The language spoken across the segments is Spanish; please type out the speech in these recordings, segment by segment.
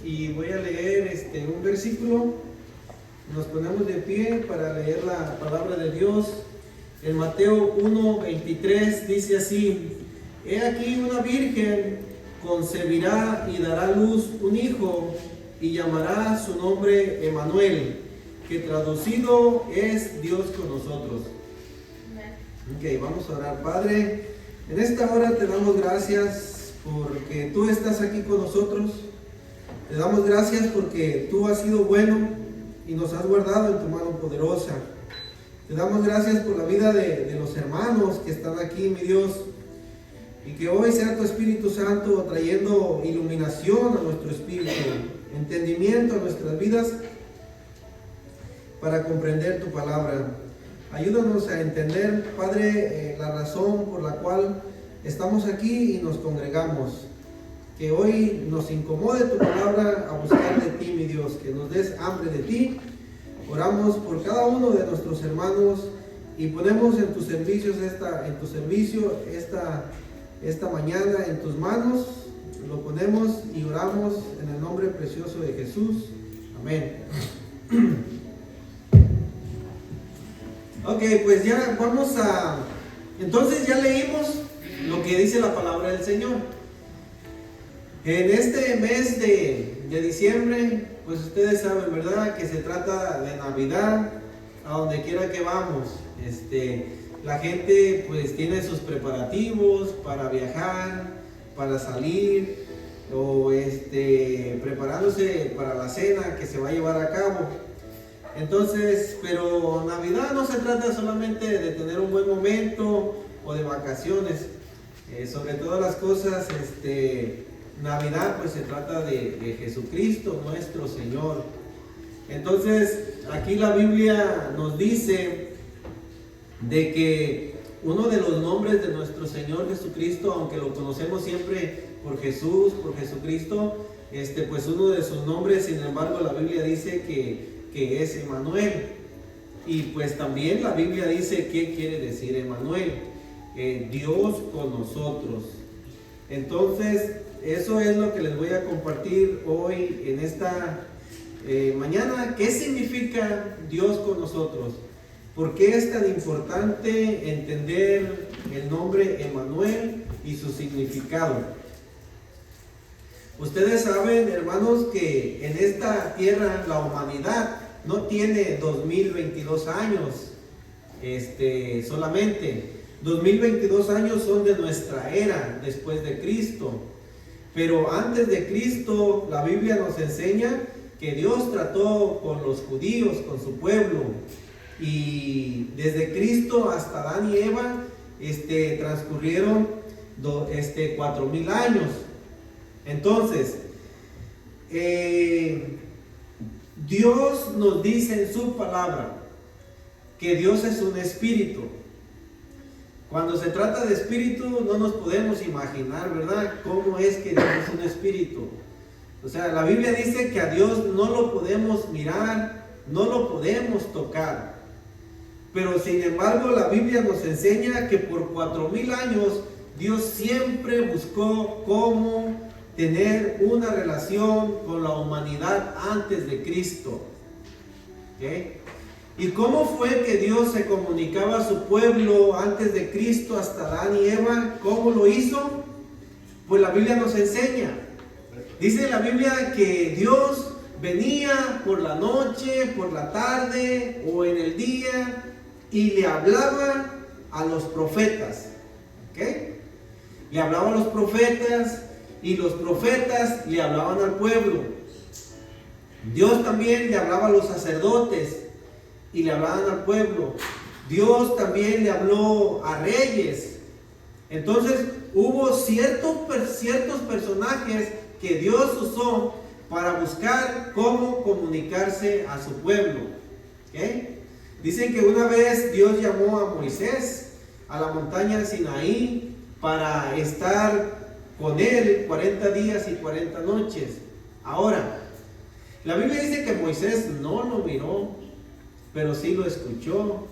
y voy a leer un versículo. Nos ponemos de pie para leer la palabra de Dios. En Mateo 1:23 dice así: He aquí una virgen concebirá y dará a luz un hijo y llamará su nombre Emmanuel, que traducido es Dios con nosotros. Ok, vamos a orar. Padre, en esta hora te damos gracias porque tú estás aquí con nosotros. Te damos gracias porque tú has sido bueno y nos has guardado en tu mano poderosa. Te damos gracias por la vida de los hermanos que están aquí, mi Dios, y que hoy sea tu Espíritu Santo trayendo iluminación a nuestro espíritu, entendimiento a nuestras vidas para comprender tu palabra. Ayúdanos a entender, Padre, la razón por la cual estamos aquí y nos congregamos. Que hoy nos incomode tu palabra a buscar de ti, mi Dios, que nos des hambre de ti. Oramos por cada uno de nuestros hermanos y ponemos en tu servicio esta mañana en tus manos. Lo ponemos y oramos en el nombre precioso de Jesús. Amén. Ok, pues ya vamos a... Entonces ya leímos lo que dice la palabra del Señor. En este mes de diciembre, pues ustedes saben, ¿verdad?, que se trata de Navidad, a donde quiera que vamos. La gente pues tiene sus preparativos para viajar, para salir, o preparándose para la cena que se va a llevar a cabo. Entonces, pero Navidad no se trata solamente de tener un buen momento o de vacaciones. Sobre todas las cosas, Navidad pues se trata de Jesucristo, nuestro Señor. Entonces, aquí la Biblia nos dice de que uno de los nombres de nuestro Señor Jesucristo, aunque lo conocemos siempre por Jesús, por Jesucristo, pues uno de sus nombres, sin embargo, la Biblia dice que es Emmanuel. Y pues también la Biblia dice qué quiere decir Emmanuel, Dios con nosotros. Entonces, eso es lo que les voy a compartir hoy en esta mañana. ¿Qué significa Dios con nosotros? ¿Por qué es tan importante entender el nombre Emmanuel y su significado? Ustedes saben, hermanos, que en esta tierra la humanidad no tiene 2022 años solamente. 2022 años son de nuestra era después de Cristo. Pero antes de Cristo, la Biblia nos enseña que Dios trató con los judíos, con su pueblo. Y desde Cristo hasta Adán y Eva transcurrieron 4000 años. Entonces, Dios nos dice en su palabra que Dios es un espíritu. Cuando se trata de espíritu, no nos podemos imaginar, ¿verdad?, cómo es que Dios es un espíritu. O sea, la Biblia dice que a Dios no lo podemos mirar, no lo podemos tocar. Pero sin embargo, la Biblia nos enseña que por 4000 años Dios siempre buscó cómo tener una relación con la humanidad antes de Cristo. ¿Okay? ¿Y cómo fue que Dios se comunicaba a su pueblo antes de Cristo hasta Adán y Eva? ¿Cómo lo hizo? Pues la Biblia nos enseña. Dice la Biblia que Dios venía por la noche, por la tarde o en el día y le hablaba a los profetas. ¿Okay? Le hablaba a los profetas y los profetas le hablaban al pueblo. Dios también le hablaba a los sacerdotes y le hablaban al pueblo. Dios también le habló a reyes. Entonces hubo ciertos personajes que Dios usó para buscar cómo comunicarse a su pueblo. ¿Okay? Dicen que una vez Dios llamó a Moisés a la montaña Sinaí para estar con él 40 días y 40 noches. Ahora, la Biblia dice que Moisés no lo miró, pero sí lo escuchó.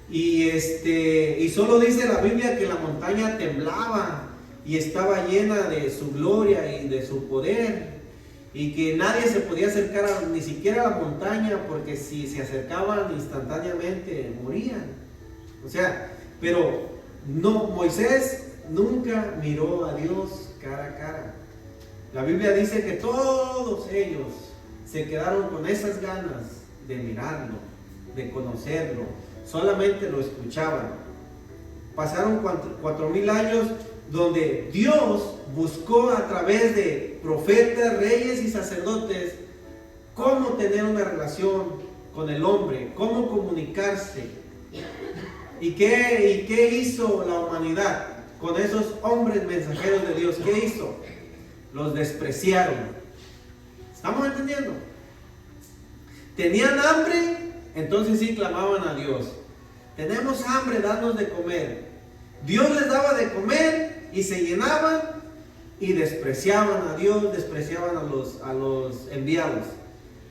Y solo dice la Biblia que la montaña temblaba y estaba llena de su gloria y de su poder. y que nadie se podía acercar ni siquiera a la montaña, porque si se acercaban instantáneamente morían. O sea, pero no, Moisés nunca miró a Dios cara a cara. La Biblia dice que todos ellos se quedaron con esas ganas de mirarlo, de conocerlo, solamente lo escuchaban. Pasaron 4,000 años donde Dios buscó a través de profetas, reyes y sacerdotes cómo tener una relación con el hombre, cómo comunicarse. ¿Y qué hizo la humanidad con esos hombres mensajeros de Dios? ¿Qué hizo? Los despreciaron. ¿Estamos entendiendo? Tenían hambre, entonces sí clamaban a Dios. Tenemos hambre, danos de comer. Dios les daba de comer y se llenaban y despreciaban a Dios, despreciaban a los enviados.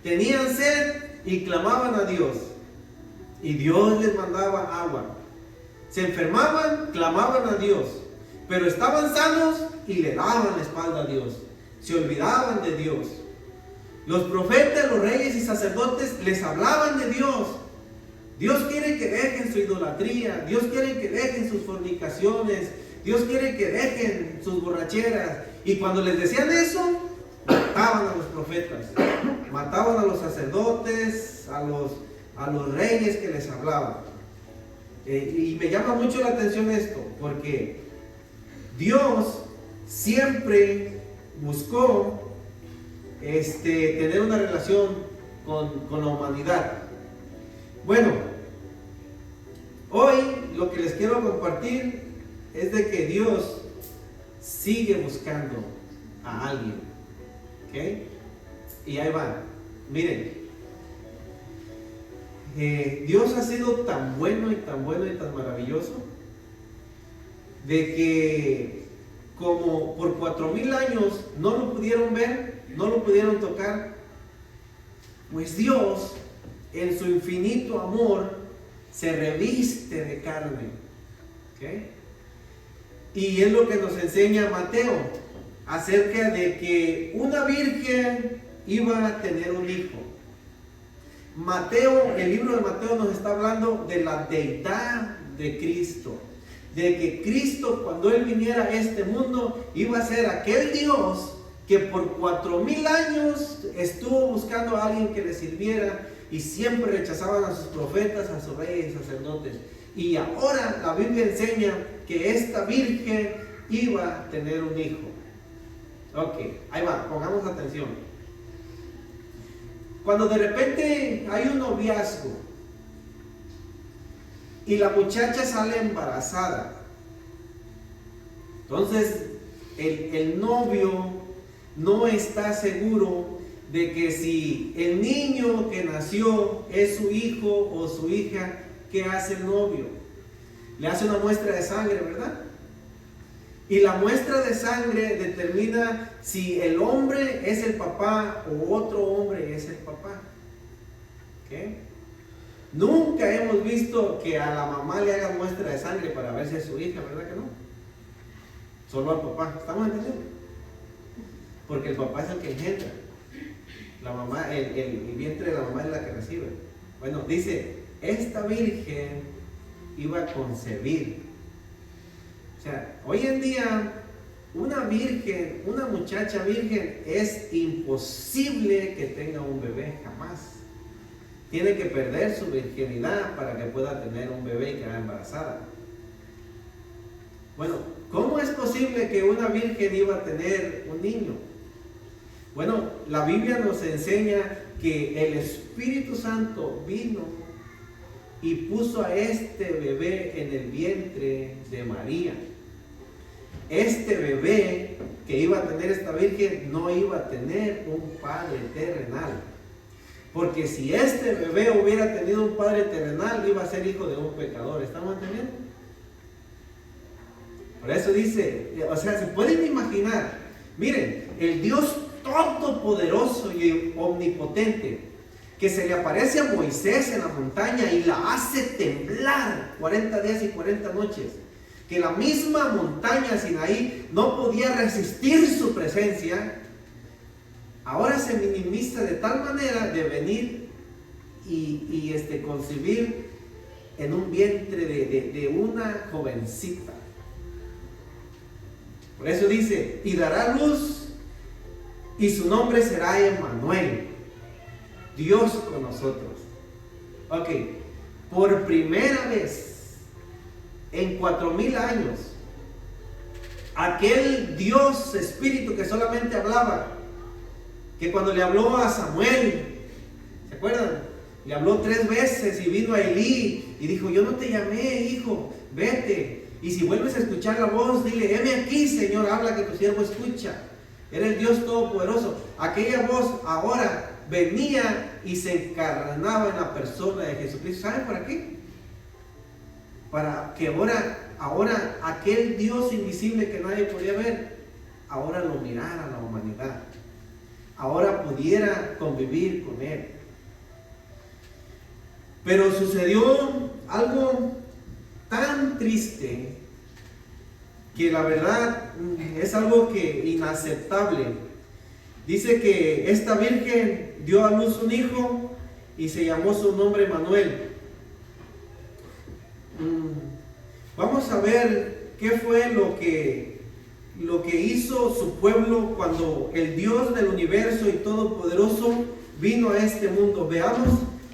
Tenían sed y clamaban a Dios y Dios les mandaba agua. Se enfermaban, clamaban a Dios, pero estaban sanos y le daban la espalda a Dios. Se olvidaban de Dios. Los profetas, los reyes y sacerdotes les hablaban de Dios. Dios quiere que dejen su idolatría. Dios quiere que dejen sus fornicaciones. Dios quiere que dejen sus borracheras. Y cuando les decían eso, mataban a los profetas. Mataban a los sacerdotes, a los reyes que les hablaban. Y me llama mucho la atención esto, porque Dios siempre buscó tener una relación con la humanidad. Bueno, hoy lo que les quiero compartir es de que Dios sigue buscando a alguien. ¿Ok? Y ahí va. Miren, Dios ha sido tan bueno y tan bueno y tan maravilloso de que como por 4,000 años no lo pudieron ver, no lo pudieron tocar, pues Dios en su infinito amor se reviste de carne. ¿Okay? Y es lo que nos enseña Mateo acerca de que una virgen iba a tener un hijo. Mateo, el libro de Mateo nos está hablando de la deidad de Cristo, de que Cristo, cuando Él viniera a este mundo, iba a ser aquel Dios que por 4,000 años estuvo buscando a alguien que le sirviera y siempre rechazaban a sus profetas, a sus reyes y sacerdotes. Y ahora la Biblia enseña que esta virgen iba a tener un hijo. Ok, ahí va, pongamos atención. Cuando de repente hay un noviazgo y la muchacha sale embarazada, entonces el novio no está seguro de que si el niño que nació es su hijo o su hija, ¿qué hace el novio? Le hace una muestra de sangre, ¿verdad? Y la muestra de sangre determina si el hombre es el papá o otro hombre es el papá. ¿Okay? Nunca hemos visto que a la mamá le hagan muestra de sangre para ver si es su hija, ¿verdad que no? Solo al papá, ¿estamos entendiendo? Porque el papá es el que engendra. La mamá, el vientre de la mamá es la que recibe. Bueno, dice, esta virgen iba a concebir. O sea, hoy en día, una virgen, una muchacha virgen, es imposible que tenga un bebé, jamás. Tiene que perder su virginidad para que pueda tener un bebé y quedar embarazada. Bueno, ¿cómo es posible que una virgen iba a tener un niño? Bueno, la Biblia nos enseña que el Espíritu Santo vino y puso a este bebé en el vientre de María. Este bebé que iba a tener esta virgen no iba a tener un padre terrenal. Porque si este bebé hubiera tenido un padre terrenal, iba a ser hijo de un pecador. ¿Estamos entendiendo? Por eso dice, o sea, se pueden imaginar, miren, el Dios todopoderoso y omnipotente, que se le aparece a Moisés en la montaña y la hace temblar 40 días y 40 noches, que la misma montaña Sinaí no podía resistir su presencia, ahora se minimiza de tal manera de venir y concebir en un vientre de una jovencita. Por eso dice, y dará luz, y su nombre será Emmanuel, Dios con nosotros. Ok, por primera vez en 4000 años, aquel Dios Espíritu que solamente hablaba, que cuando le habló a Samuel, ¿se acuerdan? Le habló 3 veces y vino a Elí y dijo, yo no te llamé, hijo, vete. Y si vuelves a escuchar la voz, dile, heme aquí, Señor, habla que tu siervo escucha. Era el Dios Todopoderoso. Aquella voz ahora venía y se encarnaba en la persona de Jesucristo. ¿Saben para qué? Para que ahora aquel Dios invisible que nadie podía ver, ahora lo mirara la humanidad. Ahora pudiera convivir con él. Pero sucedió algo tan triste que la verdad es algo que inaceptable. Dice que esta virgen dio a luz un hijo y se llamó su nombre Manuel. Vamos a ver qué fue lo que hizo su pueblo cuando el Dios del universo y todopoderoso vino a este mundo. Veamos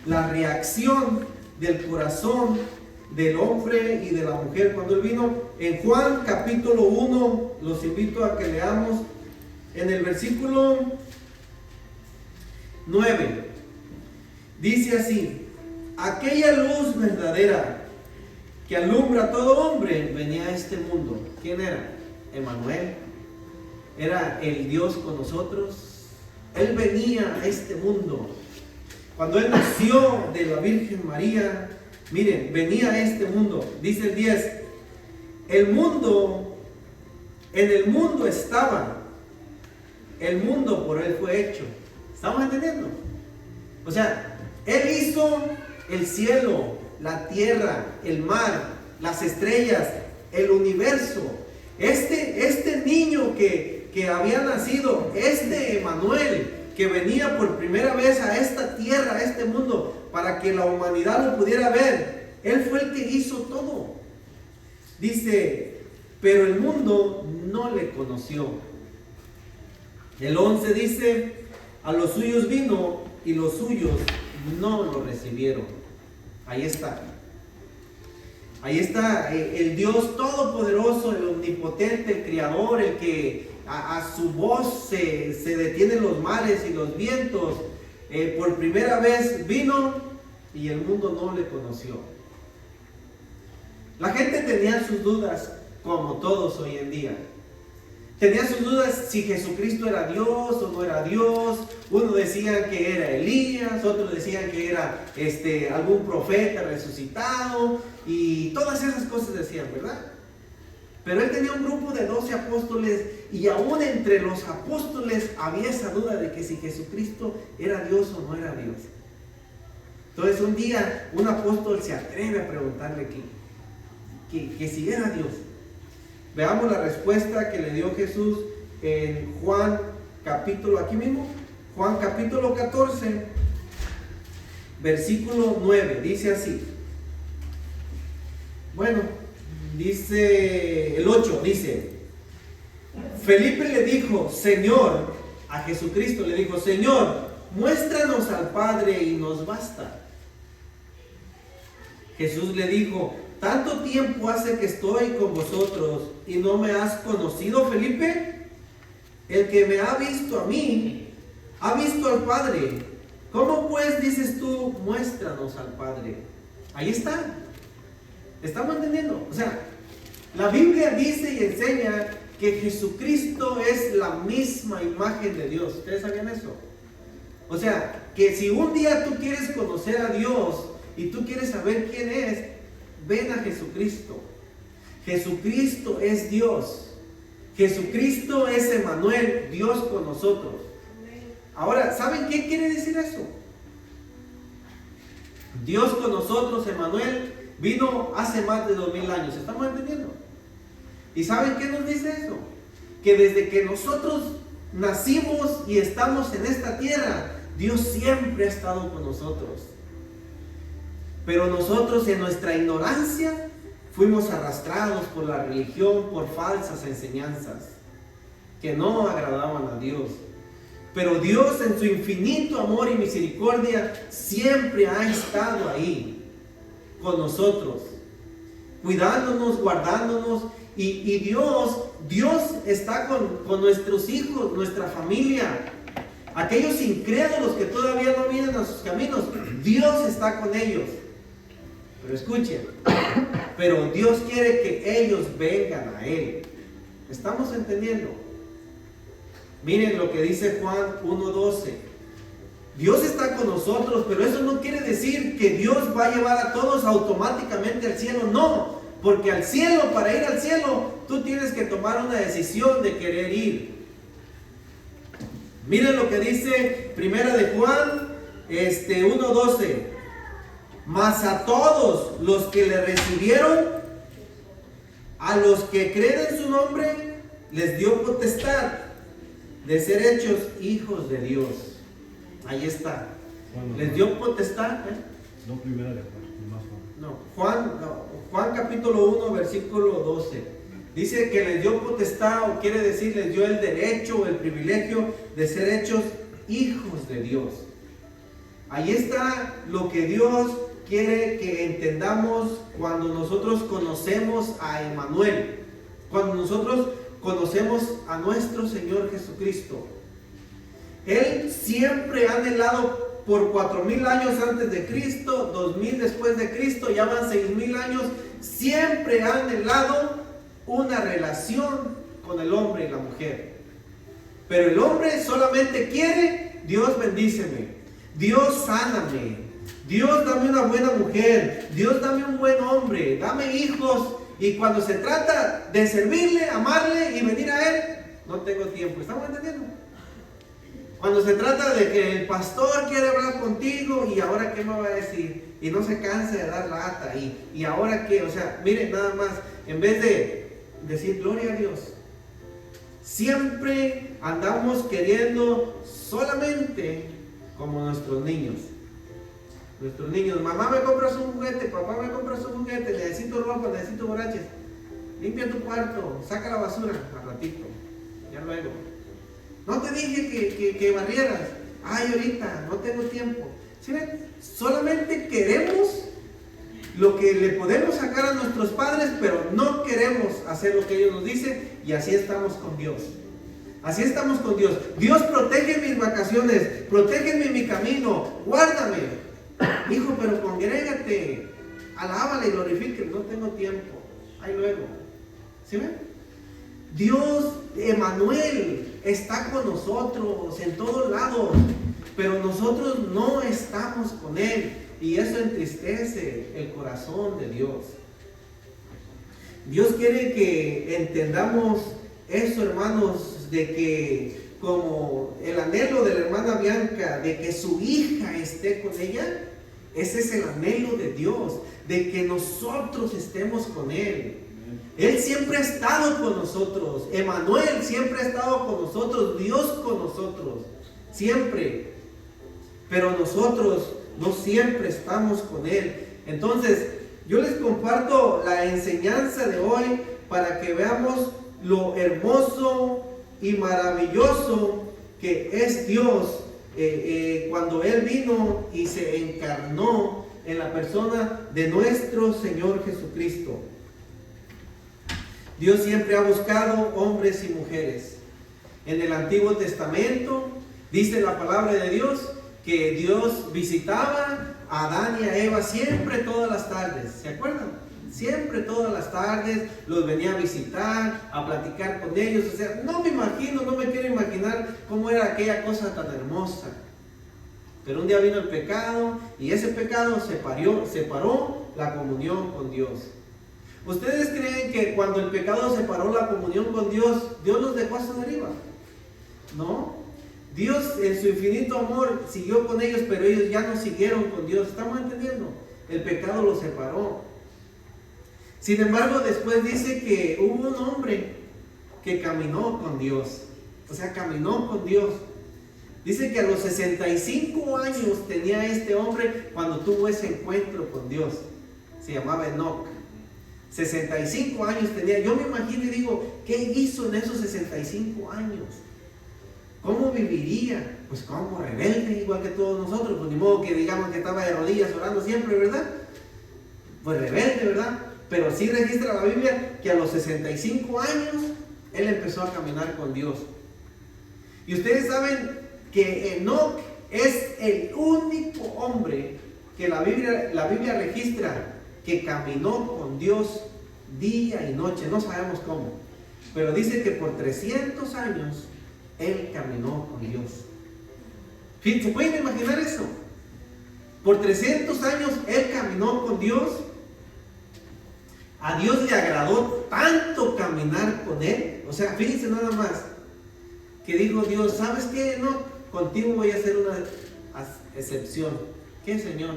la reacción del corazón del hombre y de la mujer cuando él vino. En Juan capítulo 1, los invito a que leamos en el versículo 9. Dice así: aquella luz verdadera que alumbra a todo hombre venía a este mundo. ¿Quién era? Emmanuel. Era el Dios con nosotros. Él venía a este mundo. Cuando él nació de la Virgen María, miren, venía a este mundo. Dice el 10, en el mundo estaba, el mundo por él fue hecho. ¿Estamos entendiendo? O sea, él hizo el cielo, la tierra, el mar, las estrellas, el universo. Este niño que había nacido, Emmanuel, que venía por primera vez a esta tierra, a este mundo, para que la humanidad lo pudiera ver, él fue el que hizo todo. Dice, pero el mundo no le conoció. El 11 dice, a los suyos vino y los suyos no lo recibieron. Ahí está. Ahí está el Dios todopoderoso, el omnipotente, el creador, el que a su voz se detienen los mares y los vientos. Por primera vez vino y el mundo no le conoció. La gente tenía sus dudas, como todos hoy en día. Tenía sus dudas si Jesucristo era Dios o no era Dios. Unos decían que era Elías, otros decían que era algún profeta resucitado, y todas esas cosas decían, ¿verdad? Pero él tenía un grupo de 12 apóstoles, y aún entre los apóstoles había esa duda de que si Jesucristo era Dios o no era Dios. Entonces un día un apóstol se atreve a preguntarle que si era Dios. Veamos la respuesta que le dio Jesús en Juan capítulo, aquí mismo, Juan capítulo 14, versículo 9, dice así. Bueno, dice el 8, dice, Felipe le dijo, Señor, a Jesucristo le dijo, Señor, muéstranos al Padre y nos basta. Jesús le dijo, ¿tanto tiempo hace que estoy con vosotros y no me has conocido, Felipe? El que me ha visto a mí, ha visto al Padre. ¿Cómo pues dices tú, muéstranos al Padre? Ahí está. ¿Estamos entendiendo? O sea, la Biblia dice y enseña que Jesucristo es la misma imagen de Dios. ¿Ustedes sabían eso? O sea, que si un día tú quieres conocer a Dios y tú quieres saber quién es, ven a Jesucristo. Jesucristo es Dios. Jesucristo es Emmanuel, Dios con nosotros. Ahora, ¿saben qué quiere decir eso? Dios con nosotros, Emmanuel, vino hace más de 2000 años. ¿Estamos entendiendo? ¿Y saben qué nos dice eso? Que desde que nosotros nacimos y estamos en esta tierra, Dios siempre ha estado con nosotros. Pero nosotros en nuestra ignorancia fuimos arrastrados por la religión, por falsas enseñanzas que no agradaban a Dios. Pero Dios en su infinito amor y misericordia siempre ha estado ahí con nosotros, cuidándonos, guardándonos. Y Dios está con nuestros hijos, nuestra familia. Aquellos incrédulos que todavía no vienen a sus caminos, Dios está con ellos. Pero escuchen, pero Dios quiere que ellos vengan a Él. ¿Estamos entendiendo? Miren lo que dice Juan 1:12. Dios está con nosotros, pero eso no quiere decir que Dios va a llevar a todos automáticamente al cielo. No, porque al cielo, para ir al cielo, tú tienes que tomar una decisión de querer ir. Miren lo que dice Primera de Juan 1:12. Mas a todos los que le recibieron, a los que creen en su nombre, les dio potestad de ser hechos hijos de Dios. Ahí está. Les dio potestad. No, Primera de Juan. Juan capítulo 1, versículo 12. Dice que les dio potestad, o quiere decir, les dio el derecho o el privilegio de ser hechos hijos de Dios. Ahí está lo que Dios quiere que entendamos cuando nosotros conocemos a Emmanuel, cuando nosotros conocemos a nuestro Señor Jesucristo. Él siempre ha anhelado por 4000 años antes de Cristo, 2000 después de Cristo, ya van 6000 años, siempre ha anhelado una relación con el hombre y la mujer. Pero el hombre solamente quiere: Dios bendíceme, Dios sáname, Dios dame una buena mujer, Dios dame un buen hombre, dame hijos. Y cuando se trata de servirle, amarle y venir a Él, no tengo tiempo. ¿Estamos entendiendo? Cuando se trata de que el pastor quiere hablar contigo, y ahora qué me va a decir, y no se cansa de dar lata, y ahora qué, o sea, miren nada más, en vez de decir gloria a Dios, siempre andamos queriendo solamente como nuestros niños. Nuestros niños: mamá, me compras un juguete, papá, me compras un juguete, necesito ropa, necesito borrachos, limpia tu cuarto, saca la basura, al ratito, ya luego. No te dije que barrieras, ay, ahorita, no tengo tiempo. ¿Sí ven? Solamente queremos lo que le podemos sacar a nuestros padres, pero no queremos hacer lo que ellos nos dicen, y así estamos con Dios. Así estamos con Dios. Dios, protege mis vacaciones, protégeme mi camino, guárdame. Hijo, pero congrégate, alábale y glorifíquele. No tengo tiempo, ahí luego. ¿Sí ven? Dios, Emmanuel, está con nosotros en todos lados, pero nosotros no estamos con Él, y eso entristece el corazón de Dios. Dios quiere que entendamos eso, hermanos, de que como el anhelo de la hermana Bianca, de que su hija esté con ella, ese es el anhelo de Dios, de que nosotros estemos con Él. Él siempre ha estado con nosotros. Emmanuel siempre ha estado con nosotros. Dios con nosotros, siempre. Pero nosotros no siempre estamos con Él. Entonces, yo les comparto la enseñanza de hoy para que veamos lo hermoso y maravilloso que es Dios cuando Él vino y se encarnó en la persona de nuestro Señor Jesucristo. Dios siempre ha buscado hombres y mujeres. En el Antiguo Testamento dice la palabra de Dios que Dios visitaba a Adán y a Eva siempre todas las tardes. ¿Se acuerdan? Siempre todas las tardes los venía a visitar, a platicar con ellos. O sea, no me imagino, no me quiero imaginar cómo era aquella cosa tan hermosa. Pero un día vino el pecado, y ese pecado separó la comunión con Dios. ¿Ustedes creen que cuando el pecado separó la comunión con Dios, Dios los dejó a su deriva? No. Dios en su infinito amor siguió con ellos, pero ellos ya no siguieron con Dios. ¿Estamos entendiendo? El pecado los separó. Sin embargo, después dice que hubo un hombre que caminó con Dios. O sea, caminó con Dios. Dice que a los 65 años tenía este hombre cuando tuvo ese encuentro con Dios. Se llamaba Enoc. 65 años tenía. Yo me imagino y digo, ¿qué hizo en esos 65 años? ¿Cómo viviría? Pues como rebelde, igual que todos nosotros. Pues ni modo que digamos que estaba de rodillas orando siempre, ¿verdad? Pues rebelde, ¿verdad? Pero sí registra la Biblia que a los 65 años él empezó a caminar con Dios. Y ustedes saben que Enoc es el único hombre que la Biblia registra que caminó con Dios día y noche. No sabemos cómo, pero dice que por 300 años él caminó con Dios. ¿Se pueden imaginar eso? Por 300 años él caminó con Dios. A Dios le agradó tanto caminar con él. O sea, fíjense nada más, que dijo Dios, ¿sabes qué? No, contigo voy a hacer una excepción. ¿Qué, Señor?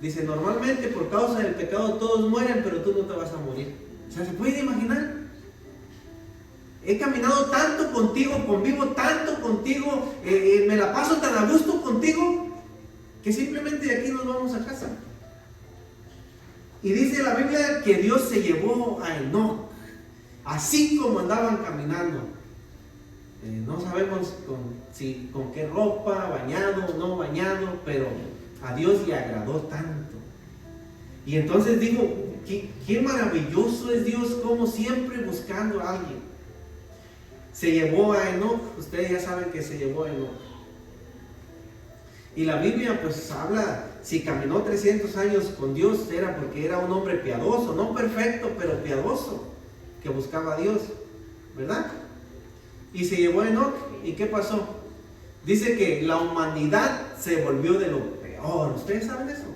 Dice, normalmente por causa del pecado todos mueren, pero tú no te vas a morir. O sea, ¿se puede imaginar? He caminado tanto contigo, convivo tanto contigo, me la paso tan a gusto contigo, que simplemente de aquí nos vamos a casa. Y dice la Biblia que Dios se llevó a Enoc, así como andaban caminando. No sabemos con qué ropa, bañado o no bañado, pero a Dios le agradó tanto. Y entonces digo, qué maravilloso es Dios, como siempre buscando a alguien. Se llevó a Enoc, ustedes ya saben que se llevó a Enoc. Y la Biblia pues habla, si caminó 300 años con Dios era porque era un hombre piadoso, no perfecto, pero piadoso, que buscaba a Dios, ¿verdad? Y se llevó a Enoc, ¿y qué pasó? Dice que la humanidad se volvió de lo peor. ¿Ustedes saben eso?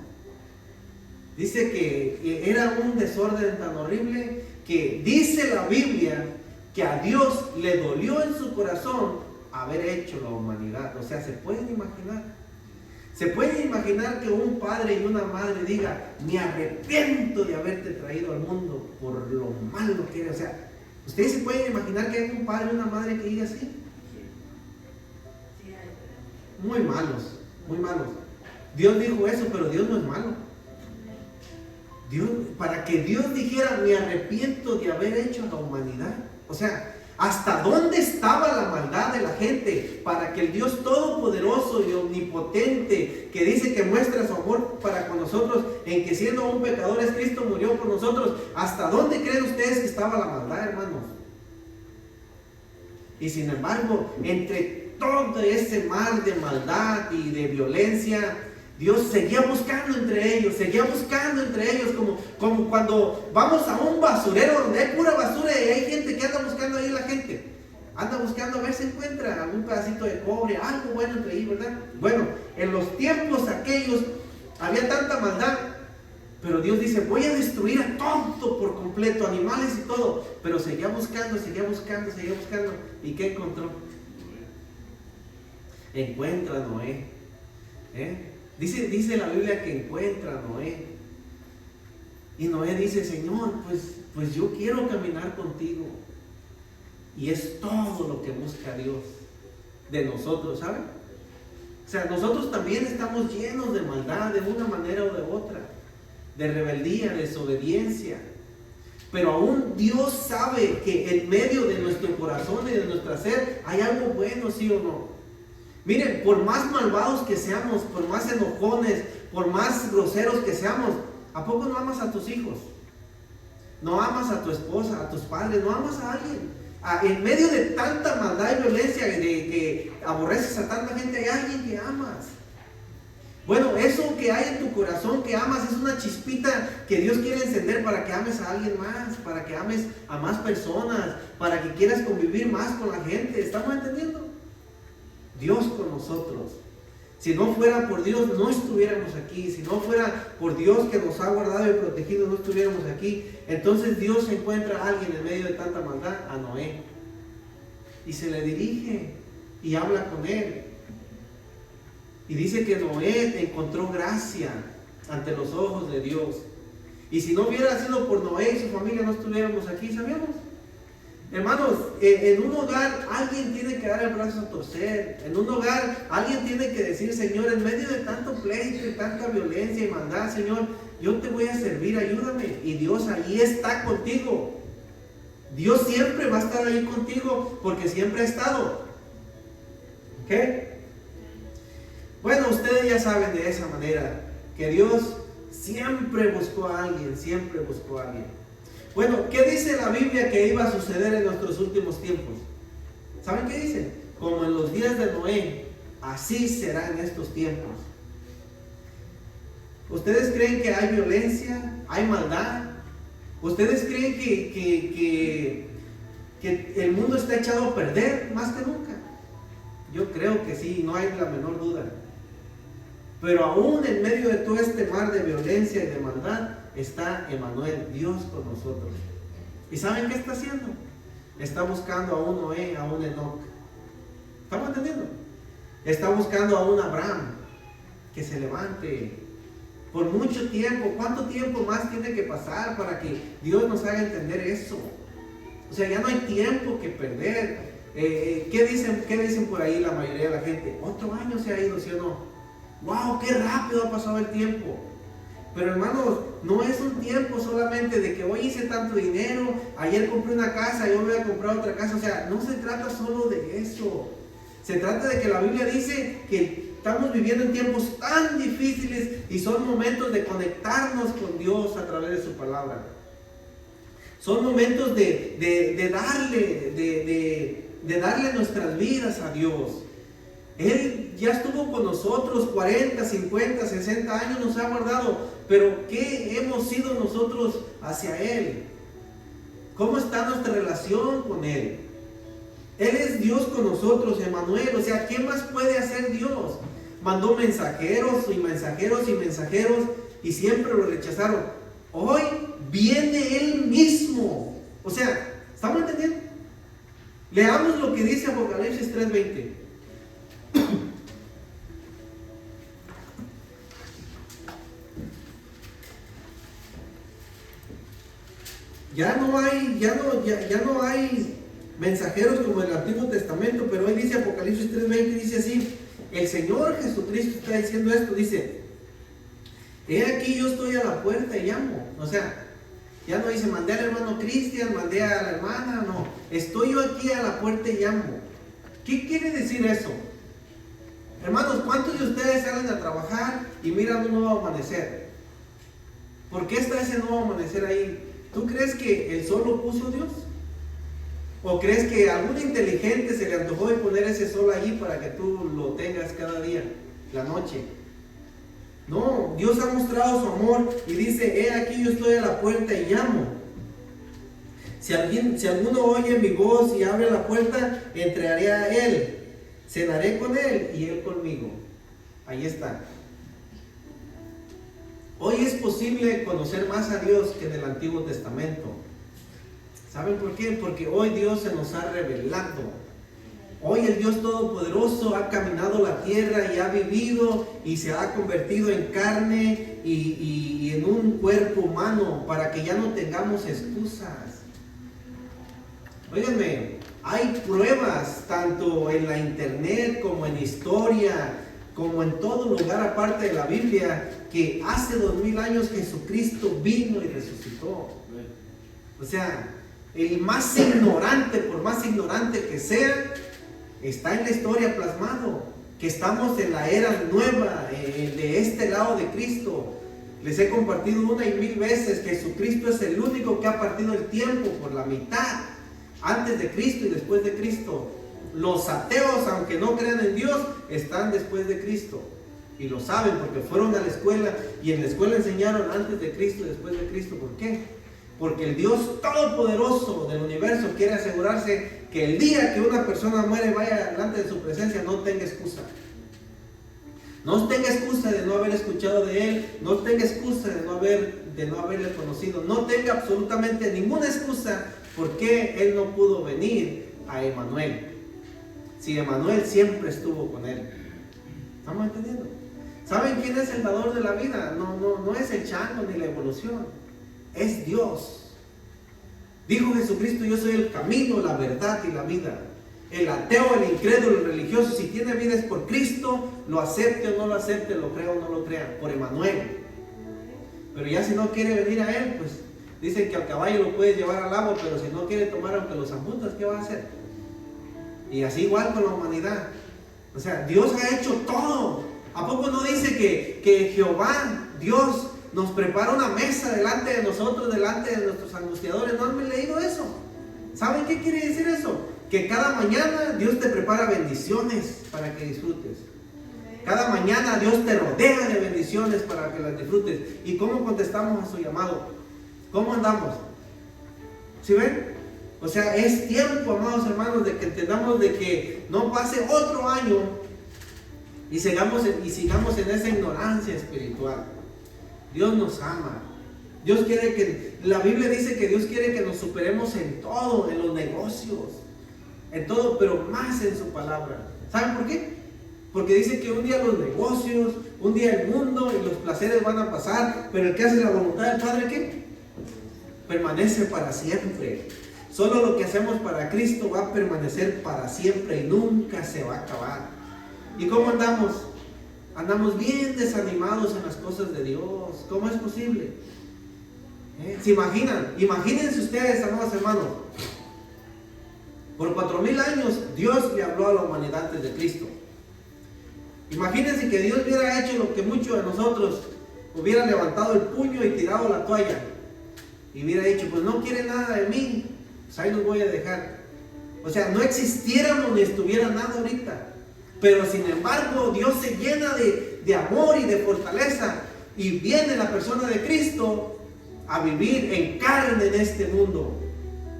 Dice que era un desorden tan horrible que dice la Biblia que a Dios le dolió en su corazón haber hecho la humanidad. O sea, ¿se pueden imaginar? ¿Se pueden imaginar que un padre y una madre diga, me arrepiento de haberte traído al mundo por lo malo que eres? O sea, ¿ustedes se pueden imaginar que hay un padre y una madre que diga así? Muy malos, muy malos. Dios dijo eso, pero Dios no es malo. Para que Dios dijera, me arrepiento de haber hecho la humanidad. O sea, ¿hasta dónde estaba la maldad de la gente? Para que el Dios todopoderoso y omnipotente, que dice que muestra su amor para con nosotros, en que siendo aún pecadores Cristo murió por nosotros, ¿hasta dónde creen ustedes que estaba la maldad, hermanos? Y sin embargo, entre todo ese mar de maldad y de violencia, Dios seguía buscando entre ellos, como cuando vamos a un basurero donde hay pura basura y hay gente que anda buscando ahí, la gente anda buscando a ver si encuentra algún pedacito de cobre, algo bueno entre ahí, ¿verdad? Bueno, en los tiempos aquellos había tanta maldad, pero Dios dice, voy a destruir a todo por completo, animales y todo, pero seguía buscando, ¿y qué encontró? Encuentra a Noé, Dice la Biblia que encuentra a Noé. Y Noé dice, Señor, pues yo quiero caminar contigo. Y es todo lo que busca Dios de nosotros, ¿saben? O sea, nosotros también estamos llenos de maldad de una manera o de otra, de rebeldía, de desobediencia. Pero aún Dios sabe que en medio de nuestro corazón y de nuestro ser hay algo bueno, ¿sí o no? Miren, por más malvados que seamos, por más enojones, por más groseros que seamos, ¿a poco no amas a tus hijos? No amas a tu esposa, a tus padres, no amas a alguien. En medio de tanta maldad y violencia, de que aborreces a tanta gente, hay alguien que amas. Bueno, eso que hay en tu corazón que amas es una chispita que Dios quiere encender para que ames a alguien más, para que ames a más personas, para que quieras convivir más con la gente. ¿Estamos entendiendo? Dios con nosotros. Si no fuera por Dios, no estuviéramos aquí. Si no fuera por Dios que nos ha guardado y protegido, no estuviéramos aquí. Entonces Dios encuentra a alguien en medio de tanta maldad, a Noé, y se le dirige y habla con él. Y dice que Noé encontró gracia ante los ojos de Dios. Y si no hubiera sido por Noé y su familia, no estuviéramos aquí, ¿sabíamos? Hermanos, en un hogar alguien tiene que dar el brazo a torcer. En un hogar alguien tiene que decir, Señor, en medio de tanto pleito y tanta violencia y maldad, Señor, yo te voy a servir, ayúdame. Y Dios ahí está contigo. Dios siempre va a estar ahí contigo porque siempre ha estado. ¿Ok? Bueno, ustedes ya saben de esa manera que Dios siempre buscó a alguien, siempre buscó a alguien. Bueno, ¿qué dice la Biblia que iba a suceder en nuestros últimos tiempos? ¿Saben qué dice? Como en los días de Noé, así será en estos tiempos. ¿Ustedes creen que hay violencia? ¿Hay maldad? ¿Ustedes creen que el mundo está echado a perder más que nunca? Yo creo que sí, no hay la menor duda. Pero aún en medio de todo este mar de violencia y de maldad, está Emmanuel, Dios con nosotros. ¿Y saben qué está haciendo? Está buscando a un Noé, a un Enoc. ¿Estamos entendiendo? Está buscando a un Abraham que se levante por mucho tiempo. ¿Cuánto tiempo más tiene que pasar para que Dios nos haga entender eso? O sea, ya no hay tiempo que perder. ¿Qué dicen por ahí la mayoría de la gente? Otro año se ha ido, ¿sí o no? ¡Wow! ¡Qué rápido ha pasado el tiempo! Pero hermanos, no es un tiempo solamente de que hoy hice tanto dinero, ayer compré una casa, yo voy a comprar otra casa. O sea, no se trata solo de eso. Se trata de que la Biblia dice que estamos viviendo en tiempos tan difíciles y son momentos de conectarnos con Dios a través de su palabra. Son momentos de darle nuestras vidas a Dios. Él ya estuvo con nosotros 40, 50, 60 años, nos ha guardado. Pero ¿qué hemos sido nosotros hacia Él? ¿Cómo está nuestra relación con Él? Él es Dios con nosotros, Emmanuel. O sea, ¿qué más puede hacer Dios? Mandó mensajeros y mensajeros y mensajeros y siempre lo rechazaron. Hoy viene Él mismo. O sea, ¿estamos entendiendo? Leamos lo que dice Apocalipsis 3:20. Ya no hay mensajeros como en el Antiguo Testamento, pero hoy dice Apocalipsis 3:20, dice así: el Señor Jesucristo está diciendo esto, dice: he aquí yo estoy a la puerta y llamo. O sea, ya no dice mandé al hermano Cristian, mandé a la hermana, no, estoy yo aquí a la puerta y llamo. ¿Qué quiere decir eso? Hermanos, ¿cuántos de ustedes salen a trabajar y miran un nuevo amanecer? ¿Por qué está ese nuevo amanecer ahí? ¿Tú crees que el sol lo puso Dios? ¿O crees que a algún inteligente se le antojó de poner ese sol allí para que tú lo tengas cada día, la noche? No, Dios ha mostrado su amor y dice: he aquí yo estoy a la puerta y llamo. Si alguno oye mi voz y abre la puerta, entraré a él, cenaré con él y él conmigo. Ahí está. Hoy es posible conocer más a Dios que en el Antiguo Testamento. ¿Saben por qué? Porque hoy Dios se nos ha revelado. Hoy el Dios Todopoderoso ha caminado la tierra y ha vivido y se ha convertido en carne y en un cuerpo humano para que ya no tengamos excusas. Óiganme, hay pruebas tanto en la internet como en historia, como en todo lugar aparte de la Biblia, que hace 2000 años Jesucristo vino y resucitó. O sea, el más ignorante, por más ignorante que sea, está en la historia plasmado, que estamos en la era nueva, de este lado de Cristo. Les he compartido una y mil veces que Jesucristo es el único que ha partido el tiempo por la mitad, antes de Cristo y después de Cristo. Los ateos, aunque no crean en Dios, están después de Cristo. Y lo saben porque fueron a la escuela y en la escuela enseñaron antes de Cristo y después de Cristo. ¿Por qué? Porque el Dios Todopoderoso del universo quiere asegurarse que el día que una persona muere, vaya delante de su presencia, no tenga excusa. No tenga excusa de no haber escuchado de Él, no tenga excusa de no haberle conocido, no tenga absolutamente ninguna excusa por qué Él no pudo venir a Emmanuel. Si Emmanuel siempre estuvo con Él. ¿Estamos entendiendo? ¿Saben quién es el dador de la vida? No es el chango ni la evolución. Es Dios. Dijo Jesucristo: yo soy el camino, la verdad y la vida. El ateo, el incrédulo, el religioso, si tiene vida es por Cristo, lo acepte o no lo acepte, lo crea o no lo crea, por Emmanuel. Pero ya si no quiere venir a Él, pues dicen que al caballo lo puedes llevar al agua, pero si no quiere tomar aunque los zambutas, ¿qué va a hacer? Y así igual con la humanidad. O sea, Dios ha hecho todo. ¿A poco no dice que Jehová, Dios, nos prepara una mesa delante de nosotros, delante de nuestros angustiadores? ¿No han leído eso? ¿Saben qué quiere decir eso? Que cada mañana Dios te prepara bendiciones para que disfrutes. Cada mañana Dios te rodea de bendiciones para que las disfrutes. ¿Y cómo contestamos a su llamado? ¿Cómo andamos? ¿Sí ven? O sea, es tiempo, amados hermanos, de que entendamos de que no pase otro año y sigamos en esa ignorancia espiritual. Dios nos ama. Dios quiere que, la Biblia dice que Dios quiere que nos superemos en todo, en los negocios, en todo, pero más en su palabra. ¿Saben por qué? Porque dice que un día los negocios, un día el mundo y los placeres van a pasar, pero el que hace la voluntad del Padre, ¿qué? Permanece para siempre. Solo lo que hacemos para Cristo va a permanecer para siempre y nunca se va a acabar. ¿Y cómo andamos? Andamos bien desanimados en las cosas de Dios. ¿Cómo es posible? ¿Se imaginan? Imagínense ustedes, amados hermanos. Por 4000 años Dios le habló a la humanidad antes de Cristo. Imagínense que Dios hubiera hecho lo que muchos de nosotros hubieran levantado el puño y tirado la toalla. Y hubiera dicho: pues no quiere nada de mí, pues ahí los voy a dejar. O sea, no existiéramos ni estuviera nada ahorita. Pero sin embargo, Dios se llena de amor y de fortaleza. Y viene la persona de Cristo a vivir en carne en este mundo.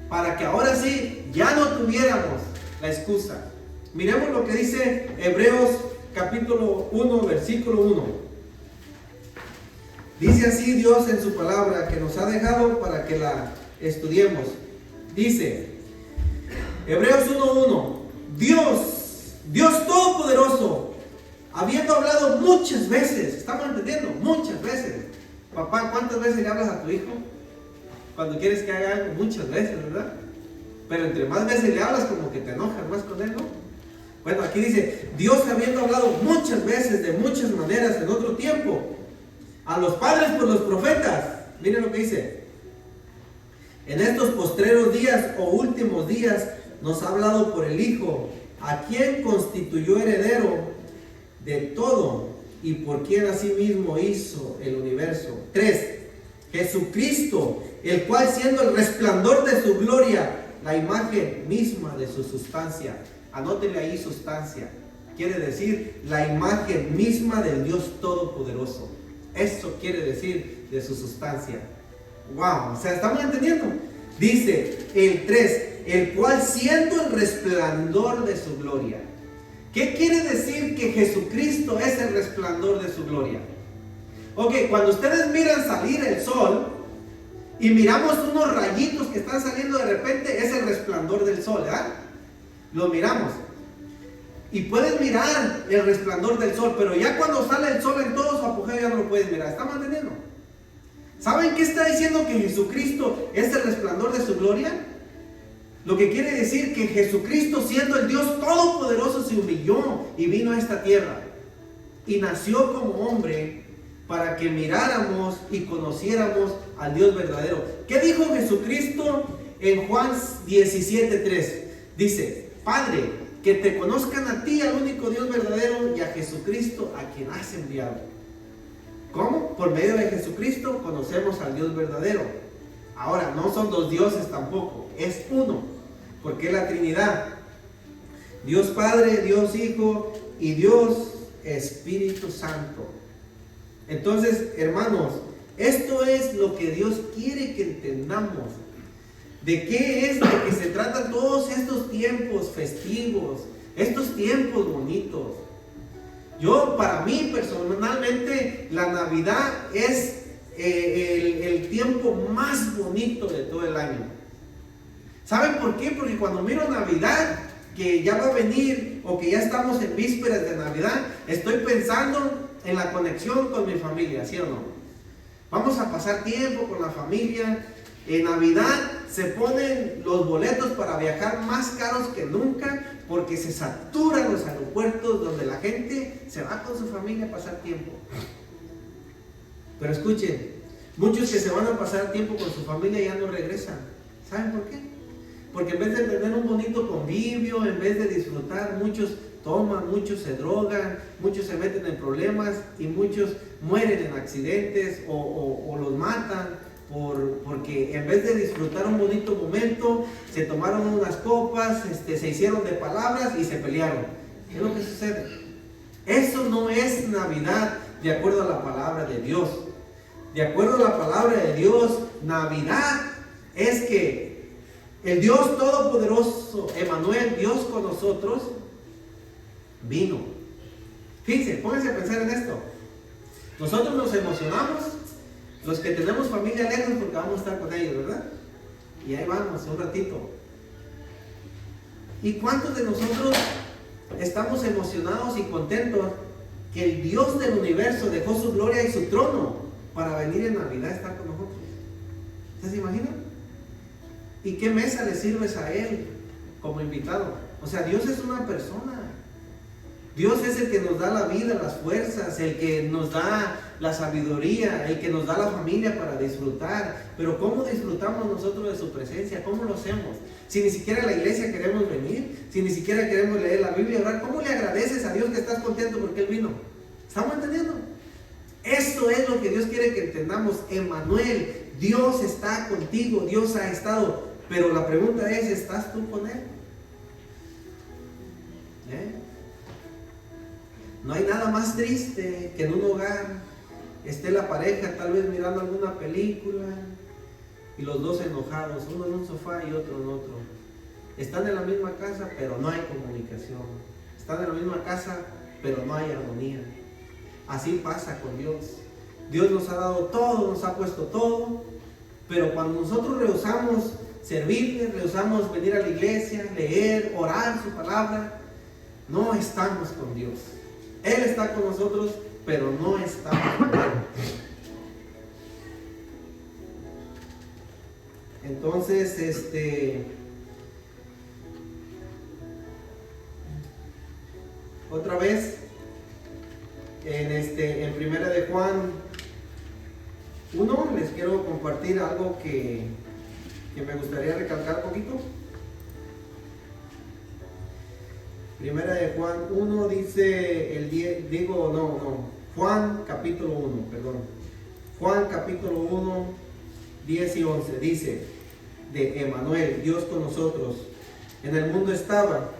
Para que ahora sí, ya no tuviéramos la excusa. Miremos lo que dice Hebreos capítulo 1, versículo 1. Dice así Dios en su palabra que nos ha dejado para que la estudiemos. Dice, Hebreos 1:1, Dios Todopoderoso, habiendo hablado muchas veces, ¿estamos entendiendo? Muchas veces. Papá, ¿cuántas veces le hablas a tu hijo? Cuando quieres que haga algo, muchas veces, ¿verdad? Pero entre más veces le hablas, como que te enojas más con él, ¿no? Bueno, aquí dice, Dios habiendo hablado muchas veces, de muchas maneras, en otro tiempo, a los padres por los profetas. Miren lo que dice. En estos postreros días o últimos días nos ha hablado por el Hijo, a quien constituyó heredero de todo y por quien asimismo hizo el universo. 3. Jesucristo, el cual siendo el resplandor de su gloria, la imagen misma de su sustancia. Anótenle ahí sustancia. Quiere decir la imagen misma del Dios Todopoderoso. Eso quiere decir de su sustancia. Wow, o sea, ¿estamos entendiendo? Dice el 3, el cual siendo el resplandor de su gloria. ¿Qué quiere decir que Jesucristo es el resplandor de su gloria? Ok, cuando ustedes miran salir el sol y miramos unos rayitos que están saliendo de repente, es el resplandor del sol, ¿verdad? Lo miramos. Y puedes mirar el resplandor del sol, pero ya cuando sale el sol en todo su apogeo ya no lo puedes mirar. ¿Estamos entendiendo? ¿Saben qué está diciendo que Jesucristo es el resplandor de su gloria? Lo que quiere decir que Jesucristo, siendo el Dios Todopoderoso, se humilló y vino a esta tierra. Y nació como hombre para que miráramos y conociéramos al Dios verdadero. ¿Qué dijo Jesucristo en Juan 17:3? Dice, Padre, que te conozcan a ti, al único Dios verdadero, y a Jesucristo, a quien has enviado. ¿Cómo? Por medio de Jesucristo conocemos al Dios verdadero. Ahora, no son dos dioses tampoco, es uno, porque es la Trinidad. Dios Padre, Dios Hijo y Dios Espíritu Santo. Entonces, hermanos, esto es lo que Dios quiere que entendamos. ¿De qué es de que se tratan todos estos tiempos festivos, estos tiempos bonitos? Para mí personalmente, la Navidad es el tiempo más bonito de todo el año. ¿Saben por qué? Porque cuando miro Navidad, que ya va a venir, o que ya estamos en vísperas de Navidad, estoy pensando en la conexión con mi familia, ¿sí o no? Vamos a pasar tiempo con la familia. En Navidad se ponen los boletos para viajar más caros que nunca porque se saturan los aeropuertos donde la gente se va con su familia a pasar tiempo. Pero escuchen, muchos que se van a pasar tiempo con su familia ya no regresan. ¿Saben por qué? Porque en vez de tener un bonito convivio, en vez de disfrutar, muchos toman, muchos se drogan, muchos se meten en problemas y muchos mueren en accidentes o los matan porque en vez de disfrutar un bonito momento, se tomaron unas copas, se hicieron de palabras y se pelearon. ¿Qué es lo que sucede? Eso no es Navidad de acuerdo a la palabra de Dios. De acuerdo a la palabra de Dios, Navidad es que el Dios Todopoderoso, Emmanuel, Dios con nosotros, vino. Fíjense, pónganse a pensar en esto. Nosotros nos emocionamos, los que tenemos familia lejos, porque vamos a estar con ellos, ¿verdad? Y ahí vamos, un ratito. ¿Y cuántos de nosotros estamos emocionados y contentos que el Dios del universo dejó su gloria y su trono para venir en Navidad a estar con nosotros? ¿Ustedes se imaginan? ¿Y qué mesa le sirves a Él como invitado? O sea, Dios es una persona. Dios es el que nos da la vida, las fuerzas, el que nos da la sabiduría, el que nos da la familia para disfrutar. Pero ¿cómo disfrutamos nosotros de su presencia? ¿Cómo lo hacemos? Si ni siquiera a la iglesia queremos venir, si ni siquiera queremos leer la Biblia y orar, ¿cómo le agradeces a Dios que estás contento porque Él vino? ¿Estamos entendiendo? Esto es lo que Dios quiere que entendamos. Emmanuel, Dios está contigo, Dios ha estado. Pero la pregunta es, ¿estás tú con Él? No hay nada más triste que en un hogar esté la pareja tal vez mirando alguna película y los dos enojados, uno en un sofá y otro en otro. Están en la misma casa, pero no hay comunicación. Están en la misma casa, pero no hay armonía. Así pasa con Dios. Dios nos ha dado todo, nos ha puesto todo, pero cuando nosotros rehusamos servirle, rehusamos venir a la iglesia, leer, orar su palabra, no estamos con Dios. Él está con nosotros, pero no estamos con Él. Entonces, otra vez, en Primera de Juan 1, les quiero compartir algo que me gustaría recalcar un poquito. Primera de Juan 1 dice, Juan capítulo 1, perdón. Juan capítulo 1, 10 y 11, dice, de Emmanuel, Dios con nosotros. En el mundo estaba,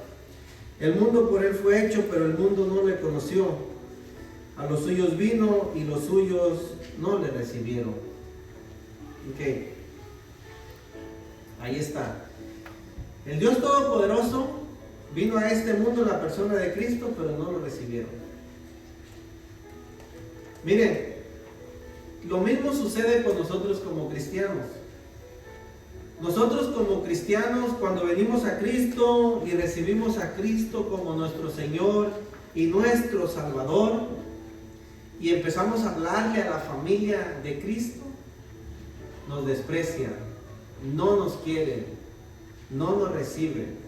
el mundo por Él fue hecho, pero el mundo no le conoció. A los suyos vino y los suyos no le recibieron. Ok, ahí está. El Dios Todopoderoso vino a este mundo en la persona de Cristo, pero no lo recibieron. Miren, lo mismo sucede con nosotros como cristianos. Nosotros como cristianos, cuando venimos a Cristo y recibimos a Cristo como nuestro Señor y nuestro Salvador, y empezamos a hablarle a la familia de Cristo, nos desprecian, no nos quieren, no nos reciben.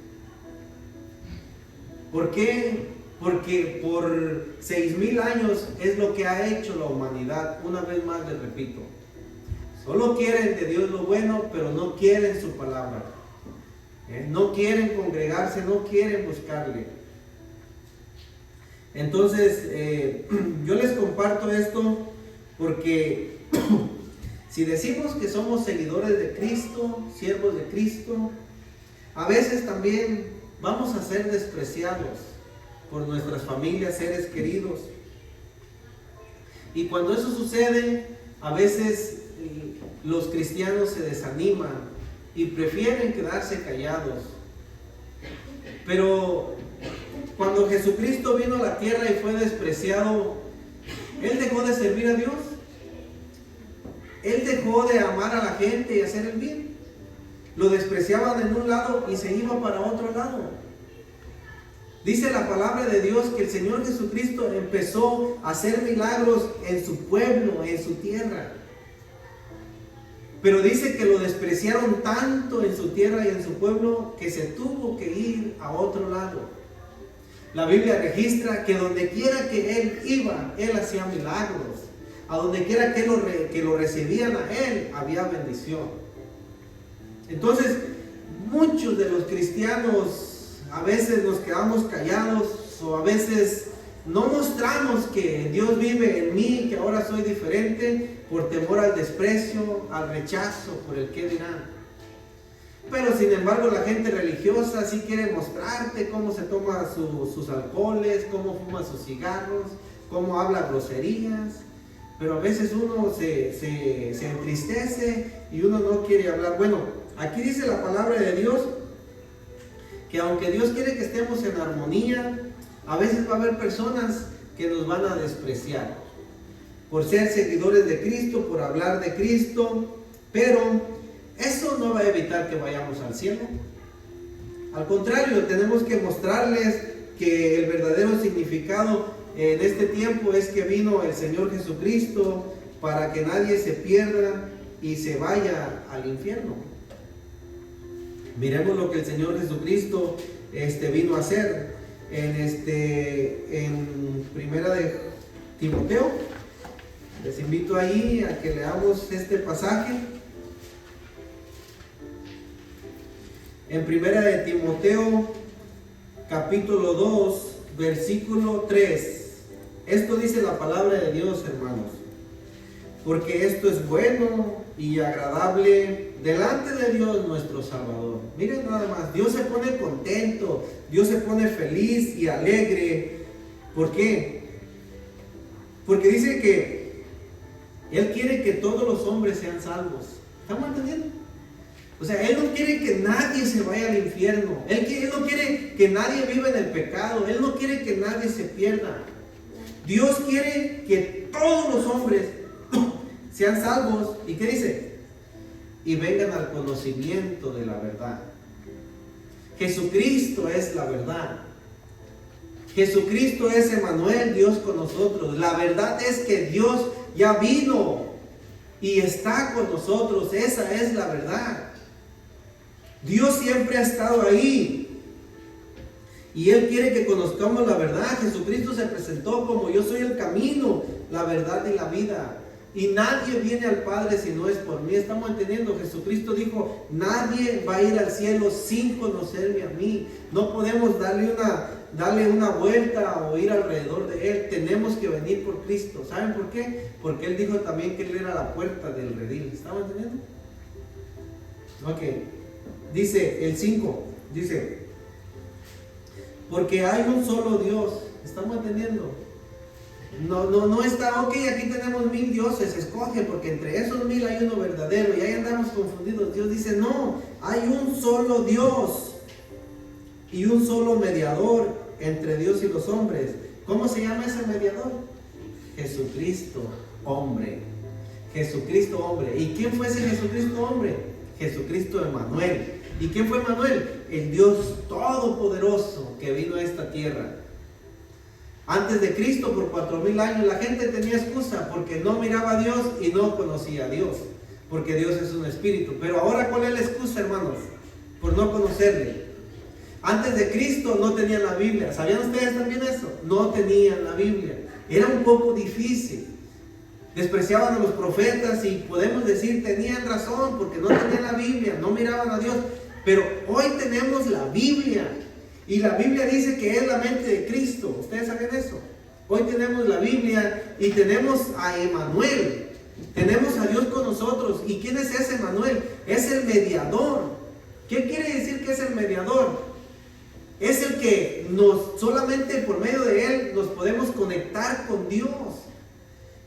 ¿Por qué? Porque por 6,000 años es lo que ha hecho la humanidad. Una vez más les repito, solo quieren de Dios lo bueno, pero no quieren su palabra. No quieren congregarse, no quieren buscarle. Entonces, yo les comparto esto porque si decimos que somos seguidores de Cristo, siervos de Cristo, a veces también vamos a ser despreciados por nuestras familias, seres queridos. Y cuando eso sucede, a veces los cristianos se desaniman y prefieren quedarse callados. Pero cuando Jesucristo vino a la tierra y fue despreciado, Él dejó de servir a Dios. Él dejó de amar a la gente y hacer el bien. Lo despreciaban en un lado y se iba para otro lado. Dice la palabra de Dios que el Señor Jesucristo empezó a hacer milagros en su pueblo, en su tierra. Pero dice que lo despreciaron tanto en su tierra y en su pueblo que se tuvo que ir a otro lado. La Biblia registra que donde quiera que él iba, él hacía milagros. A donde quiera que lo recibían a él, había bendición. Entonces, muchos de los cristianos a veces nos quedamos callados o a veces no mostramos que Dios vive en mí, que ahora soy diferente, por temor al desprecio, al rechazo, por el qué dirán. Pero sin embargo la gente religiosa sí quiere mostrarte cómo se toma sus alcoholes, cómo fuma sus cigarros, cómo habla groserías. Pero a veces uno se entristece y uno no quiere hablar. Bueno, aquí dice la palabra de Dios que aunque Dios quiere que estemos en armonía, a veces va a haber personas que nos van a despreciar por ser seguidores de Cristo, por hablar de Cristo, pero eso no va a evitar que vayamos al cielo. Al contrario, tenemos que mostrarles que el verdadero significado en este tiempo es que vino el Señor Jesucristo para que nadie se pierda y se vaya al infierno. Miremos lo que el Señor Jesucristo vino a hacer en Primera de Timoteo. Les invito ahí a que leamos este pasaje. En Primera de Timoteo, capítulo 2, versículo 3. Esto dice la palabra de Dios, hermanos. Porque esto es bueno y agradable delante de Dios nuestro Salvador. Miren nada más, Dios se pone contento, Dios se pone feliz y alegre. ¿Por qué? Porque dice que Él quiere que todos los hombres sean salvos. ¿Estamos entendiendo? O sea, Él no quiere que nadie se vaya al infierno. Él no quiere que nadie viva en el pecado. Él no quiere que nadie se pierda. Dios quiere que todos los hombres sean salvos. ¿Y qué dice? Y vengan al conocimiento de la verdad. Jesucristo es la verdad. Jesucristo es Emmanuel, Dios con nosotros. La verdad es que Dios ya vino y está con nosotros. Esa es la verdad. Dios siempre ha estado ahí. Y Él quiere que conozcamos la verdad. Jesucristo se presentó como: yo soy el camino, la verdad y la vida. Y nadie viene al Padre si no es por mí. Estamos entendiendo. Jesucristo dijo: nadie va a ir al cielo sin conocerme a mí. No podemos darle una vuelta o ir alrededor de Él. Tenemos que venir por Cristo. ¿Saben por qué? Porque Él dijo también que Él era la puerta del redil. ¿Estamos entendiendo? Ok. Dice el 5. Dice: porque hay un solo Dios. ¿Estamos entendiendo? No está, ok, aquí tenemos 1000 dioses, escoge, porque entre esos 1000 hay uno verdadero, y ahí andamos confundidos. Dios dice: no, hay un solo Dios y un solo mediador entre Dios y los hombres. ¿Cómo se llama ese mediador? Jesucristo, hombre. Jesucristo, hombre. ¿Y quién fue ese Jesucristo, hombre? Jesucristo Emmanuel. ¿Y quién fue Emmanuel? El Dios todopoderoso que vino a esta tierra. Antes de Cristo, por 4000 años, la gente tenía excusa porque no miraba a Dios y no conocía a Dios, porque Dios es un espíritu. Pero ahora, ¿cuál es la excusa, hermanos? Por no conocerle. Antes de Cristo no tenían la Biblia. ¿Sabían ustedes también eso? No tenían la Biblia. Era un poco difícil. Despreciaban a los profetas y podemos decir, tenían razón porque no tenían la Biblia, no miraban a Dios. Pero hoy tenemos la Biblia. Y la Biblia dice que es la mente de Cristo. ¿Ustedes saben eso? Hoy tenemos la Biblia y tenemos a Emmanuel. Tenemos a Dios con nosotros. ¿Y quién es ese Emmanuel? Es el mediador. ¿Qué quiere decir que es el mediador? Es el que solamente por medio de Él nos podemos conectar con Dios.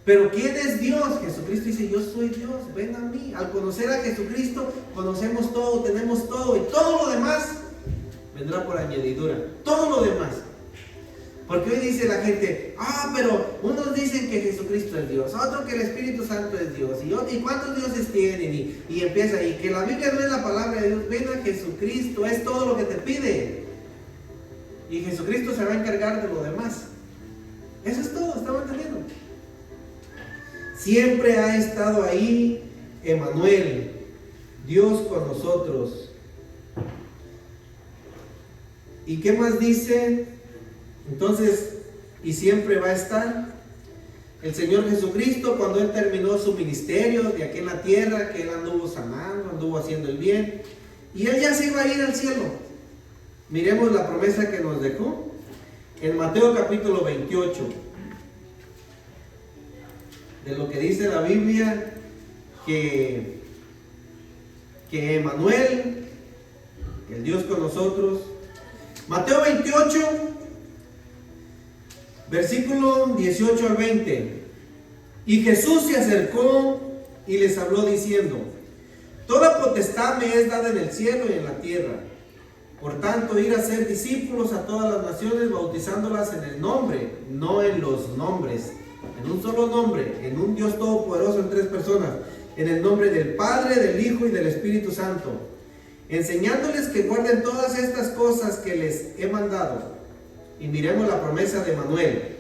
Pero ¿quién es Dios? Jesucristo dice: yo soy Dios, ven a mí. Al conocer a Jesucristo, conocemos todo, tenemos todo. Y todo lo demás vendrá por añadidura. Todo lo demás. Porque hoy dice la gente: pero unos dicen que Jesucristo es Dios, otros que el Espíritu Santo es Dios, y cuántos dioses tienen, y empieza ahí, que la Biblia no es la palabra de Dios. Ven a Jesucristo, es todo lo que te pide, y Jesucristo se va a encargar de lo demás. Eso es todo, ¿estamos entendiendo? Siempre ha estado ahí Emmanuel, Dios con nosotros. ¿Y qué más dice? Entonces, y siempre va a estar el Señor Jesucristo cuando Él terminó su ministerio de aquí en la tierra, que Él anduvo sanando, anduvo haciendo el bien, y Él ya se iba a ir al cielo. Miremos la promesa que nos dejó en Mateo capítulo 28, de lo que dice la Biblia, que Emmanuel, el Dios con nosotros. Mateo 28, versículo 18 al 20. Y Jesús se acercó y les habló diciendo: toda potestad me es dada en el cielo y en la tierra. Por tanto, ir a ser discípulos a todas las naciones, bautizándolas en el nombre, no en los nombres, en un solo nombre, en un Dios todopoderoso en 3 personas, en el nombre del Padre, del Hijo y del Espíritu Santo, enseñándoles que guarden todas estas cosas que les he mandado. Y miremos la promesa de Emmanuel.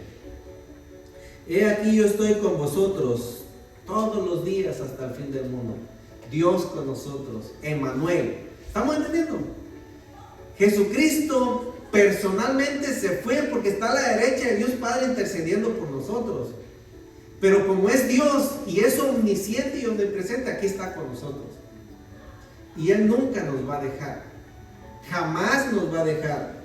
He aquí yo estoy con vosotros todos los días hasta el fin del mundo. Dios con nosotros, Emmanuel. ¿Estamos entendiendo? Jesucristo personalmente se fue porque está a la derecha de Dios Padre intercediendo por nosotros. Pero como es Dios y es omnisciente y omnipresente, aquí está con nosotros. Y Él nunca nos va a dejar. Jamás nos va a dejar.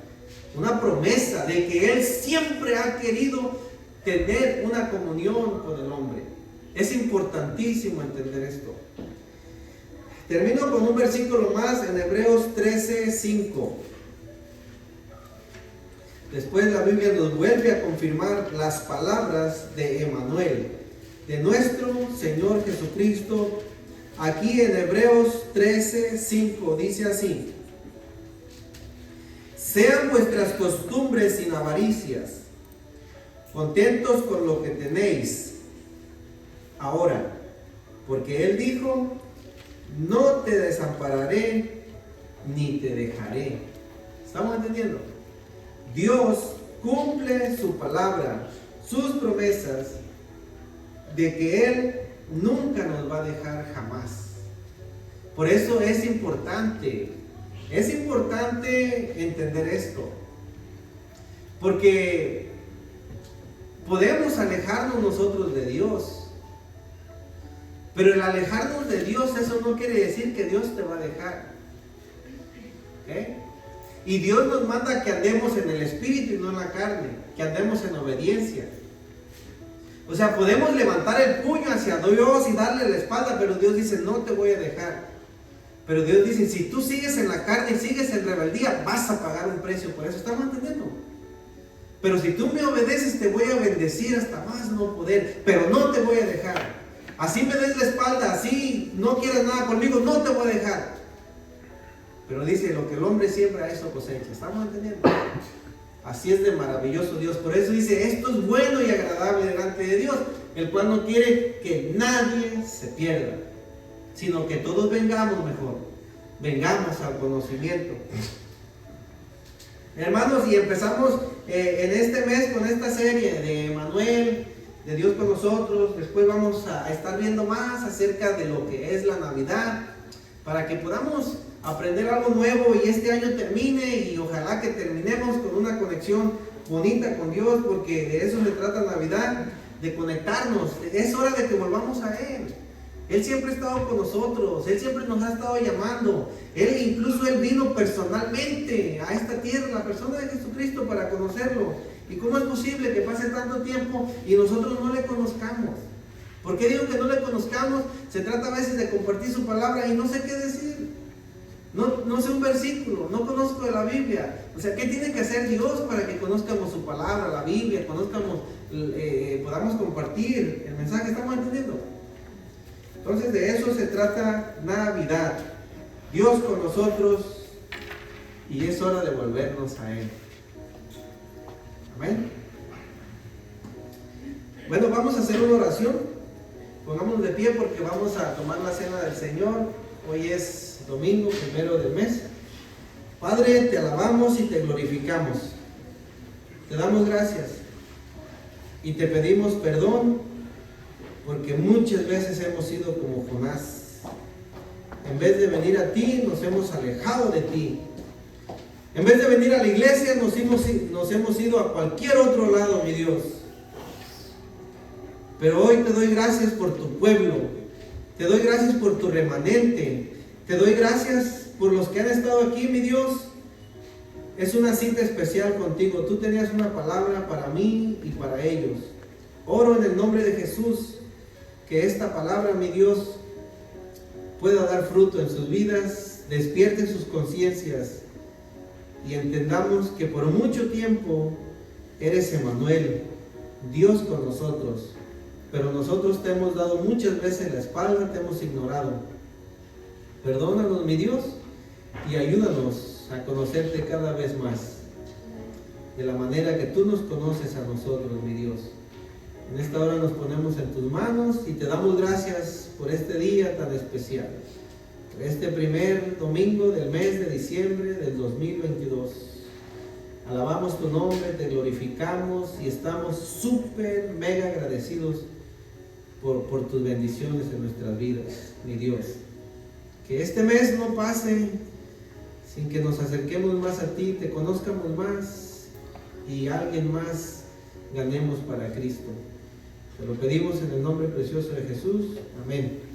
Una promesa de que Él siempre ha querido tener una comunión con el hombre. Es importantísimo entender esto. Termino con un versículo más en Hebreos 13:5. Después la Biblia nos vuelve a confirmar las palabras de Emmanuel, de nuestro Señor Jesucristo. Aquí en Hebreos 13:5 dice así: sean vuestras costumbres sin avaricias, contentos con lo que tenéis ahora, porque Él dijo: no te desampararé ni te dejaré. ¿Estamos entendiendo? Dios cumple su palabra, sus promesas, de que Él nunca nos va a dejar jamás. Por eso es importante entender esto, porque podemos alejarnos nosotros de Dios, pero el alejarnos de Dios, eso no quiere decir que Dios te va a dejar. ¿Okay? Y Dios nos manda que andemos en el Espíritu y no en la carne, que andemos en obediencia. O sea, podemos levantar el puño hacia Dios y darle la espalda, pero Dios dice: no te voy a dejar. Pero Dios dice: si tú sigues en la carne y sigues en rebeldía, vas a pagar un precio por eso. ¿Estamos entendiendo? Pero si tú me obedeces, te voy a bendecir hasta más no poder, pero no te voy a dejar. Así me des la espalda, así no quieras nada conmigo, no te voy a dejar. Pero dice: lo que el hombre siembra, eso cosecha. ¿Estamos entendiendo? Así es de maravilloso Dios. Por eso dice: esto es bueno y agradable delante de Dios, el cual no quiere que nadie se pierda, sino que todos vengamos mejor, vengamos al conocimiento. Hermanos, y empezamos en este mes con esta serie de Emmanuel, de Dios con nosotros. Después vamos a estar viendo más acerca de lo que es la Navidad, para que podamos aprender algo nuevo y este año termine, y ojalá que terminemos con una conexión bonita con Dios, porque de eso se trata Navidad, de conectarnos. Es hora de que volvamos a Él. Él siempre ha estado con nosotros, Él siempre nos ha estado llamando. Incluso Él vino personalmente a esta tierra, la persona de Jesucristo, para conocerlo. ¿Y cómo es posible que pase tanto tiempo y nosotros no le conozcamos? ¿Por qué digo que no le conozcamos? Se trata a veces de compartir su palabra y no sé qué decir. No sé un versículo, no conozco de la Biblia. O sea, ¿qué tiene que hacer Dios para que conozcamos su palabra, la Biblia, podamos compartir el mensaje? ¿Estamos entendiendo? Entonces de eso se trata Navidad. Dios con nosotros, y es hora de volvernos a Él. Amén. Bueno, vamos a hacer una oración. Pongámonos de pie porque vamos a tomar la cena del Señor. Hoy es domingo, 1 del mes. Padre, te alabamos y te glorificamos. Te damos gracias y te pedimos perdón, porque muchas veces hemos sido como Jonás. En vez de venir a ti, nos hemos alejado de ti. En vez de venir a la iglesia, nos hemos ido a cualquier otro lado, mi Dios. Pero hoy te doy gracias por tu pueblo. Te doy gracias por tu remanente. Te doy gracias por los que han estado aquí, mi Dios. Es una cita especial contigo. Tú tenías una palabra para mí y para ellos. Oro en el nombre de Jesús que esta palabra, mi Dios, pueda dar fruto en sus vidas, despierte sus conciencias y entendamos que por mucho tiempo eres Emmanuel, Dios con nosotros, pero nosotros te hemos dado muchas veces la espalda, te hemos ignorado. Perdónanos, mi Dios, y ayúdanos a conocerte cada vez más, de la manera que tú nos conoces a nosotros, mi Dios. En esta hora nos ponemos en tus manos y te damos gracias por este día tan especial, por este primer domingo del mes de diciembre del 2022. Alabamos tu nombre, te glorificamos y estamos súper mega agradecidos por tus bendiciones en nuestras vidas, mi Dios. Que este mes no pase sin que nos acerquemos más a ti, te conozcamos más y alguien más ganemos para Cristo. Te lo pedimos en el nombre precioso de Jesús. Amén.